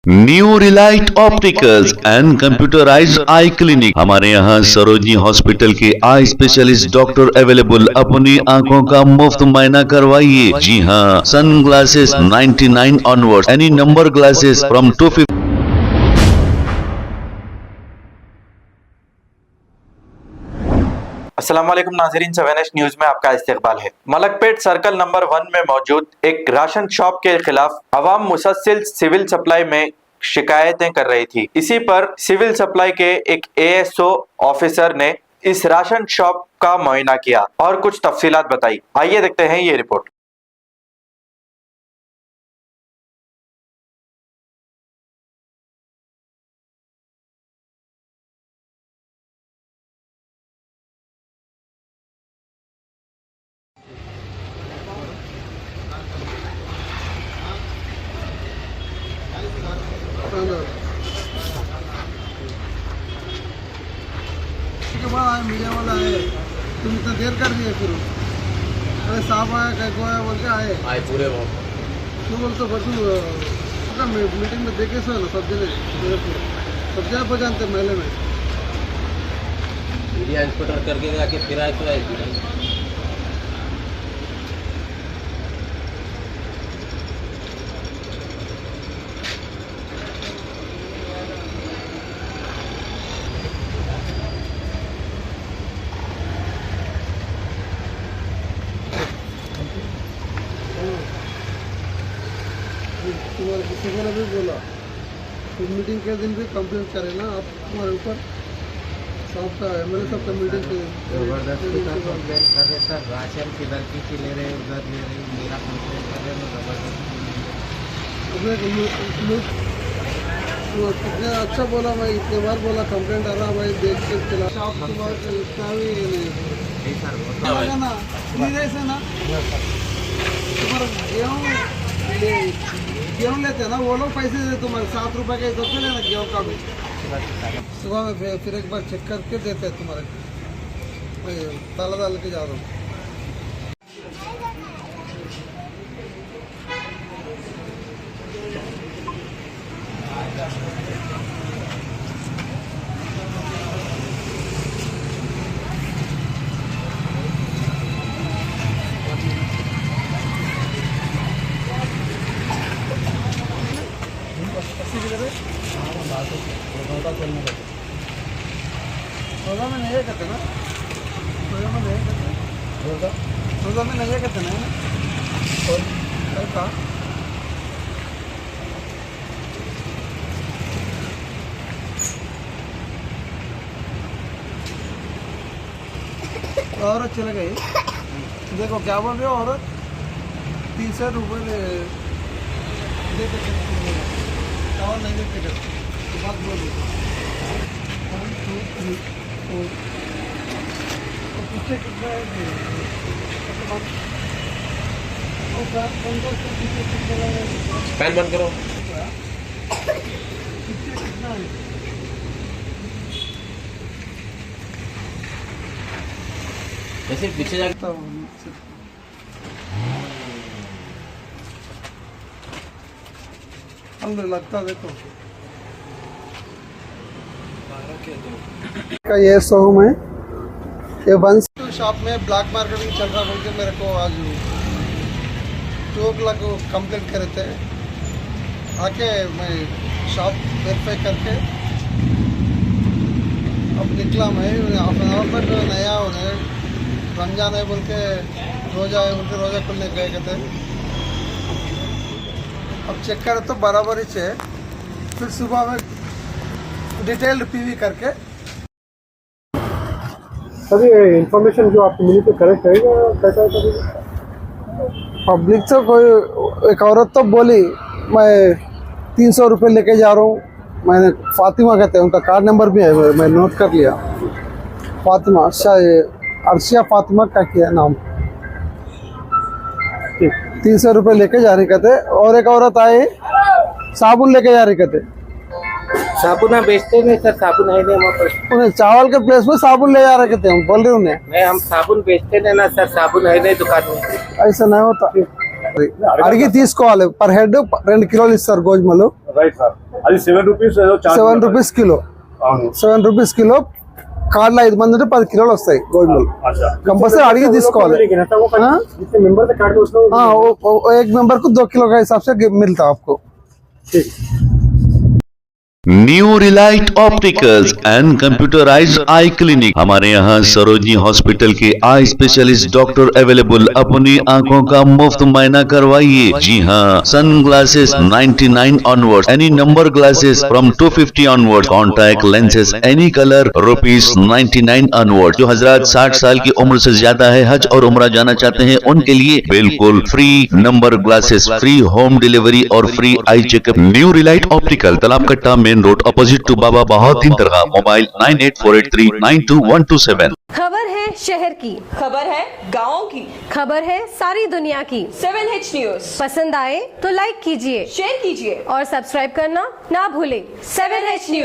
New Relight opticals and computerised I clinic. हमारे यहाँ Sarojini hospital के आई स्पेशलिस्ट डॉक्टर अवेलेबल। अपनी आंखों का मुफ्त मुआयना करवाइए। जी हाँ, sun glasses 99 onward, any number glasses from 250। अस्सलाम वालेकुम नाज़रीन, 7H न्यूज में आपका इस्तकबाल है। मलकपेट सर्कल नंबर 1 में मौजूद एक राशन शॉप के खिलाफ अवाम मुसलसल सिविल सप्लाई में शिकायतें कर रही थी। इसी पर सिविल सप्लाई के एक ASO ऑफिसर ने इस राशन शॉप का मुआयना किया और कुछ तफसीलात बताई। आइए देखते हैं ये रिपोर्ट। के बाद आए मीडिया वाला आए, तुम इतना देर कर दिए। फिर अरे साहब आया कैको आया बोल के आए पूरे क्यों बोलते परसों मीटिंग में देखे सो ना सब जने पहचानते मेले में। मीडिया इंस्पेक्टर करके जाके फिर आए तो आए। तुम्हारे किसी को भी बोला तो मीटिंग के दिन भी कंप्लेन करे ना आप तुम्हारे ऊपर। साहब का MLA साहब का मीटिंग के जबरदस्ती का कंप्लेन कर रहे सर, राशन किधर की ले रहे उधर ले रहे, मेरा कंप्लेन कर रहे हैं कितने अच्छा बोला, मैं इतने बार बोला कंप्लेंट आ रहा भाई देख के चला। आप तुम्हारे इतना भी नहीं सर ना सीरियस है ना। तुम्हारा गेहूँ लेते हैं ना वो लोग, पैसे देते तुम्हारे 7 रुपये का हिसाब से लेना गेहूँ का भी। सुबह में फिर एक बार चेक करके देते हैं तुम्हारे, मैं ताला डाल के जा रहा हूँ। रोजा में नहीं करते ना, रोजा में नहीं करते, रोजा में नहीं करते ना। और कल औरत चले गई। देखो क्या बोल रहे हो, औरत 300 रुपये देते और नहीं देते बात बोल रही। 1 2 3 4 पीछे कितना है पैन बंद करो। पीछे कितना है जैसे पीछे जाके तो अंदर लगता देखो का ये शोरूम है। ये वन शॉप में ब्लैक मार्केटिंग चल रहा बोल के मेरे को आज 2 लाख कंप्लेंट करे थे। आके मैं शॉप वेरीफाई करके अब निकला। मैं हाफ एन आवर तक नया उन्हें रमजान है बोल के रोज़ा है बोल के रोज़ा खुलने गए थे। अब चेक करे तो बराबर ही है। फिर सुबह में डिटेल्ड PV करके सभी इंफॉर्मेशन जो आपको मिली तो करेक्ट है या कैसा है? पब्लिक तो कोई एक औरत तो बोली मैं 300 रुपये लेके जा रहा हूँ। मैंने फातिमा कहते हैं, उनका कार्ड नंबर भी है, मैं नोट कर लिया। फातिमा अर्शिया फातिमा का किया नाम। 300 रुपये लेके जा रही कहते। और एक औरत आई साबुन लेके जा रही कहते। साबुन बेचते नहीं सर, साबुन है नहीं हमारे पास। उन्हें चावल के प्लेस में साबुन ले जा रहे कहते हैं, बोल रहे उन्हें। नहीं हम साबुन बेचते नहीं ना सर, साबुन है नहीं दुकान में। ऐसा नहीं होता। అడిగి తీసుకోవాలి పర్ హెడ్ 2 కిలోలు ఇస్తారు గోధుమలు రైట్ సార్ అది 7 రూపీస్ 7 రూపీస్ కిలో అవును 7 రూపీస్ కిలో కార్డులో 5 మంది ఉంటే 10 కిలోలు వస్తాయి గోధుమలు अच्छा कंपल्सरी अड़िए తీసుకోవాలి हाँ? जितने मेंबर का कार्ड उसको हाँ एक मेंबर को 2 किलो का हिसाब से मिलता है आपको ठीक new Relight opticals and computerised I clinic हमारे यहाँ सरोजनी हॉस्पिटल के आई स्पेशलिस्ट डॉक्टर अवेलेबल अपनी आंखों का मुफ्त मुआयना करवाइए। जी हाँ, sun glasses 99 onward, any number glasses from 250 onward, contact lenses any colour ₹99 onward. जो हजरात 60 साल की उम्र से ज्यादा है, हज और उम्रा जाना चाहते हैं, उनके लिए बिल्कुल free number glasses, free home delivery और free eye checkup. New relight optical, Talab Katta, main road, opposite to Baba Bahauddin दरगाह। मोबाइल 9848392127। खबर है शहर की, खबर है गाँव की, खबर है सारी दुनिया की। 7H न्यूज पसंद आए तो लाइक कीजिए, शेयर कीजिए और सब्सक्राइब करना ना भूलें। 7H news.